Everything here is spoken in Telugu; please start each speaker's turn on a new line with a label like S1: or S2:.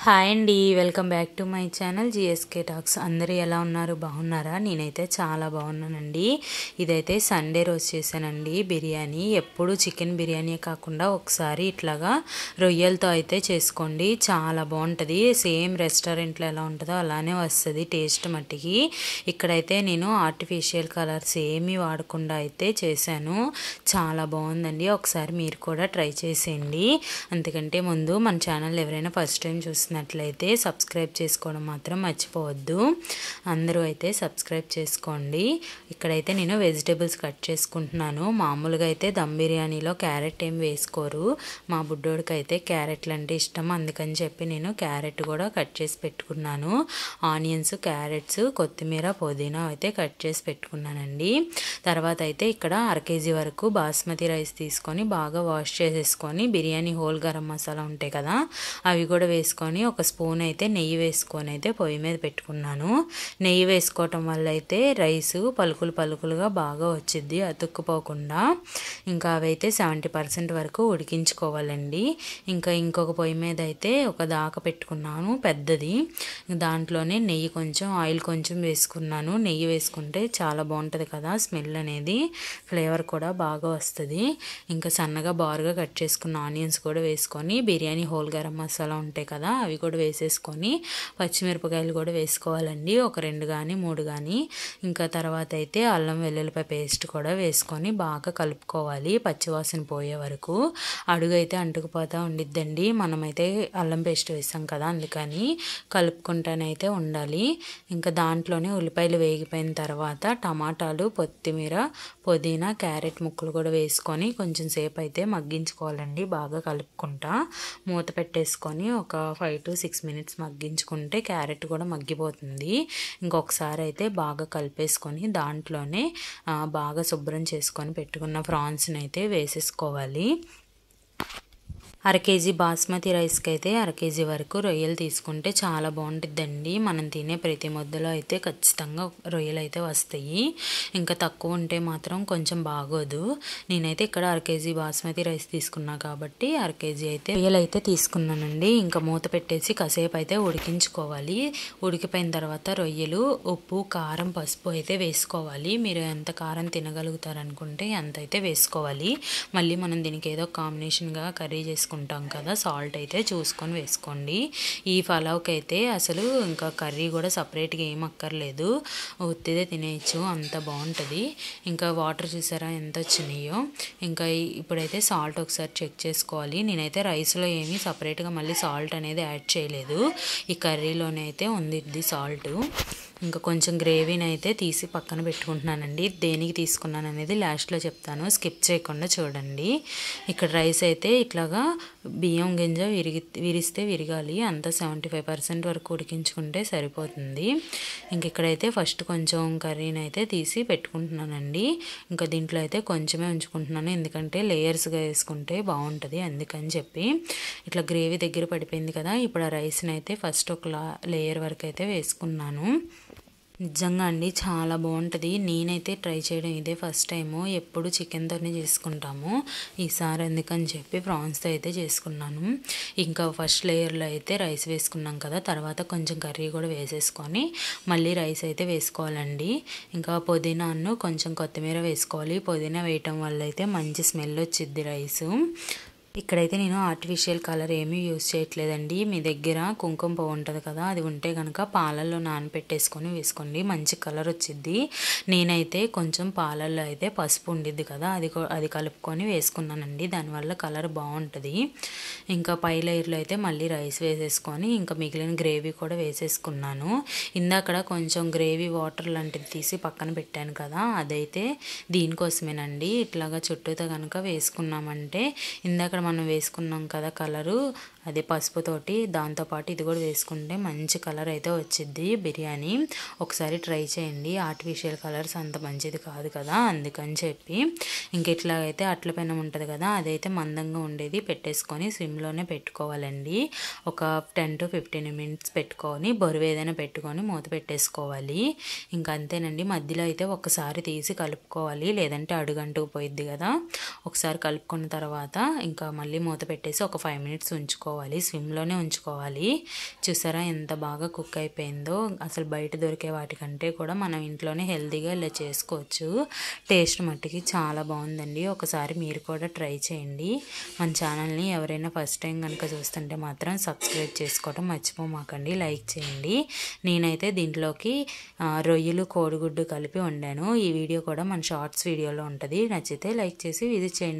S1: హాయ్ అండి, welcome back to my channel GSK talks. అందరూ ఎలా ఉన్నారు? బాగున్నారా? నేనైతే చాలా బాగున్నానండి. ఇదైతే సండే రోజు చేశానండి బిర్యానీ. ఎప్పుడు చికెన్ బిర్యానీ కాకుండా ఒకసారి ఇట్లాగా రొయ్యలతో అయితే చేసుకోండి, చాలా బాగుంటుంది. సేమ్ రెస్టారెంట్లో ఎలా ఉంటుందో అలానే వస్తుంది టేస్ట్ మట్టికి. ఇక్కడైతే నేను ఆర్టిఫిషియల్ కలర్స్ ఏమీ వాడకుండా అయితే చేశాను. చాలా బాగుందండి. ఒకసారి మీరు కూడా ట్రై చేసేయండి. అంతకంటే ముందు మన ఛానల్ ఎవరైనా ఫస్ట్ టైం చూసినట్లయితే సబ్స్క్రైబ్ చేసుకోవడం మాత్రం మర్చిపోవద్దు. అందరూ అయితే సబ్స్క్రైబ్ చేసుకోండి. ఇక్కడైతే నేను వెజిటేబుల్స్ కట్ చేసుకుంటున్నాను. మామూలుగా అయితే దమ్ బిర్యానీలో క్యారెట్ ఏం వేసుకోరు. మా బుడ్డోడికి అయితే క్యారెట్లు అంటే ఇష్టం, అందుకని చెప్పి నేను క్యారెట్ కూడా కట్ చేసి పెట్టుకున్నాను. ఆనియన్స్, క్యారెట్స్, కొత్తిమీర, పుదీనా అయితే కట్ చేసి పెట్టుకున్నానండి. తర్వాత అయితే ఇక్కడ 1/2 kg వరకు బాస్మతి రైస్ తీసుకొని బాగా వాష్ చేసేసుకొని బిర్యానీ హోల్ గరం మసాలా ఉంటాయి కదా, అవి కూడా వేసుకొని ఒక స్పూన్ అయితే నెయ్యి వేసుకొని అయితే పొయ్యి మీద పెట్టుకున్నాను. నెయ్యి వేసుకోవటం వల్ల అయితే రైస్ పలుకులు పలుకులుగా బాగా వచ్చిద్ది, అతుక్కుపోకుండా. ఇంకా అవైతే 70% వరకు ఉడికించుకోవాలండి. ఇంకా ఇంకొక పొయ్యి మీద అయితే ఒక దాక పెట్టుకున్నాను పెద్దది. దాంట్లోనే నెయ్యి కొంచెం, ఆయిల్ కొంచెం వేసుకున్నాను. నెయ్యి వేసుకుంటే చాలా బాగుంటుంది కదా, స్మెల్ అనేది, ఫ్లేవర్ కూడా బాగా వస్తుంది. ఇంకా సన్నగా బారుగా కట్ చేసుకున్న ఆనియన్స్ కూడా వేసుకొని బిర్యానీ హోల్ గరం మసాలా ఉంటాయి కదా, అవి కూడా వేసేసుకొని పచ్చిమిరపకాయలు కూడా వేసుకోవాలండి, ఒక 2 కానీ 3 కానీ. ఇంకా తర్వాత అయితే అల్లం వెల్లుల్లిపాయ పేస్ట్ కూడా వేసుకొని బాగా కలుపుకోవాలి పచ్చివాసన పోయే వరకు. అడుగు అయితే అంటుకుపోతూ ఉండిద్దండి, మనమైతే అల్లం పేస్ట్ వేసాం కదా, అందుకని కలుపుకుంటానైతే ఉండాలి. ఇంకా దాంట్లోనే ఉల్లిపాయలు వేగిపోయిన తర్వాత టమాటాలు, కొత్తిమీర, పుదీనా, క్యారెట్ ముక్కలు కూడా వేసుకొని కొంచెం సేపు అయితే మగ్గించుకోవాలండి, బాగా కలుపుకుంటా. మూత పెట్టేసుకొని ఒక 5 to 6 minutes మగ్గించుకుంటే క్యారెట్ కూడా మగ్గిపోతుంది. ఇంకొకసారి అయితే బాగా కలిపేసుకొని దాంట్లోనే బాగా శుభ్రం చేసుకొని పెట్టుకున్న ప్రాన్స్ని అయితే వేసేసుకోవాలి. 1/2 kg బాస్మతి రైస్కి అయితే 1/2 kg వరకు రొయ్యలు తీసుకుంటే చాలా బాగుంటుందండి. మనం తినే ప్రతి ముద్దలో అయితే ఖచ్చితంగా రొయ్యలు అయితే వస్తాయి. ఇంకా తక్కువ ఉంటే మాత్రం కొంచెం బాగోదు. నేనైతే ఇక్కడ 1/2 kg బాస్మతి రైస్ తీసుకున్నా కాబట్టి 1/2 kg అయితే రొయ్యలు అయితే తీసుకున్నానండి. ఇంకా మూత పెట్టేసి కాసేపు అయితే ఉడికించుకోవాలి. ఉడికిపోయిన తర్వాత రొయ్యలు, ఉప్పు, కారం, పసుపు అయితే వేసుకోవాలి. మీరు ఎంత కారం తినగలుగుతారనుకుంటే అంత అయితే వేసుకోవాలి. మళ్ళీ మనం దీనికి ఏదో కాంబినేషన్గా కర్రీ చేసుకుంటాం కదా, సాల్ట్ అయితే చూసుకొని వేసుకోండి. ఈ పలావ్కి అయితే అసలు ఇంకా కర్రీ కూడా సపరేట్గా ఏం అక్కర్లేదు, ఉత్తిదే తినేయచ్చు, అంత బాగుంటుంది. ఇంకా వాటర్ చూసారా ఎంత వచ్చినాయో. ఇంకా ఇప్పుడైతే సాల్ట్ ఒకసారి చెక్ చేసుకోవాలి. నేనైతే రైస్లో ఏమీ సపరేట్గా మళ్ళీ సాల్ట్ అనేది యాడ్ చేయలేదు, ఈ కర్రీలోనే అయితే ఉంది సాల్ట్. ఇంకా కొంచెం గ్రేవీని అయితే తీసి పక్కన పెట్టుకుంటున్నానండి. దేనికి తీసుకున్నాను అనేది లాస్ట్లో చెప్తాను, స్కిప్ చేయకుండా చూడండి. ఇక్కడ రైస్ అయితే ఇట్లాగా బియ్యం గింజ విరిస్తే విరగాలి, అంతా 75% వరకు ఉడికించుకుంటే సరిపోతుంది. ఇంక ఇక్కడైతే ఫస్ట్ కొంచెం కర్రీని అయితే తీసి పెట్టుకుంటున్నానండి. ఇంకా దీంట్లో అయితే కొంచెమే ఉంచుకుంటున్నాను, ఎందుకంటే లేయర్స్గా వేసుకుంటే బాగుంటుంది, అందుకని చెప్పి. ఇట్లా గ్రేవీ దగ్గర పడిపోయింది కదా, ఇప్పుడు ఆ రైస్ని అయితే ఫస్ట్ ఒక లేయర్ వరకు అయితే వేసుకున్నాను. నిజంగా అండి చాలా బాగుంటుంది. నేనైతే ట్రై చేయడం ఇదే ఫస్ట్ టైము, ఎప్పుడు చికెన్తోనే చేసుకుంటాము, ఈసారి ఎందుకని చెప్పి ప్రాన్స్తో అయితే చేసుకున్నాను. ఇంకా ఫస్ట్ లేయర్లో అయితే రైస్ వేసుకున్నాం కదా, తర్వాత కొంచెం కర్రీ కూడా వేసేసుకొని మళ్ళీ రైస్ అయితే వేసుకోవాలండి. ఇంకా పుదీనాను కొంచెం కొత్తిమీర వేసుకోవాలి. పుదీనా వేయటం వల్ల అయితే మంచి స్మెల్ వచ్చిద్ది రైసు. ఇక్కడైతే నేను ఆర్టిఫిషియల్ కలర్ ఏమీ యూజ్ చేయట్లేదండి. మీ దగ్గర కుంకుమ పువ్వు ఉంటుంది కదా, అది ఉంటే కనుక పాలల్లో నానబెట్టేసుకొని వేసుకోండి, మంచి కలర్ వచ్చిద్ది. నేనైతే కొంచెం పాలల్లో అయితే పసుపు ఉండిద్ది కదా, అది కలుపుకొని వేసుకున్నానండి, దానివల్ల కలర్ బాగుంటుంది. ఇంకా పై లేయర్లో అయితే మళ్ళీ రైస్ వేసేసుకొని ఇంకా మిగిలిన గ్రేవీ కూడా వేసేసుకున్నాను. ఇందాక కొంచెం గ్రేవీ వాటర్ లాంటిది తీసి పక్కన పెట్టాను కదా, అదైతే దీనికోసమేనండి. ఇట్లాగా చుట్టూతో కనుక వేసుకున్నామంటే ఇందాక మనం వేసుకున్నాం కదా కలరు, అదే పసుపుతోటి, దాంతోపాటు ఇది కూడా వేసుకుంటే మంచి కలర్ అయితే వచ్చిద్ది బిర్యానీ. ఒకసారి ట్రై చేయండి, ఆర్టిఫిషియల్ కలర్స్ అంత మంచిది కాదు కదా, అందుకని చెప్పి. ఇంక ఇట్లాగైతే అట్ల పెనం ఉంటుంది కదా, అదైతే మందంగా ఉండేది పెట్టేసుకొని సిమ్లోనే పెట్టుకోవాలండి. ఒక 10 to 15 minutes పెట్టుకొని బరువు ఏదైనా పెట్టుకొని మూత పెట్టేసుకోవాలి. ఇంకా అంతేనండి. మధ్యలో అయితే ఒకసారి తీసి కలుపుకోవాలి, లేదంటే అడుగంటుకు పోయిద్ది కదా. ఒకసారి కలుపుకున్న తర్వాత ఇంకా మళ్ళీ మూత పెట్టేసి ఒక 5 minutes ఉంచుకోవాలి. పెట్టుకోవాలి, స్విమ్లోనే ఉంచుకోవాలి. చూసారా ఎంత బాగా కుక్ అయిపోయిందో. అసలు బయట దొరికే వాటికంటే కూడా మనం ఇంట్లోనే హెల్తీగా ఇలా చేసుకోవచ్చు. టేస్ట్ మట్టుకి చాలా బాగుందండి. ఒకసారి మీరు కూడా ట్రై చేయండి. మన ఛానల్ని ఎవరైనా ఫస్ట్ టైం కనుక చూస్తుంటే మాత్రం సబ్స్క్రైబ్ చేసుకోవడం మర్చిపోమాకండి, లైక్ చేయండి. నేనైతే దీంట్లోకి రొయ్యలు కోడిగుడ్డు కలిపి వండాను. ఈ వీడియో కూడా మన షార్ట్స్ వీడియోలో ఉంటుంది. నచ్చితే లైక్ చేసి విజిట్ చేయండి.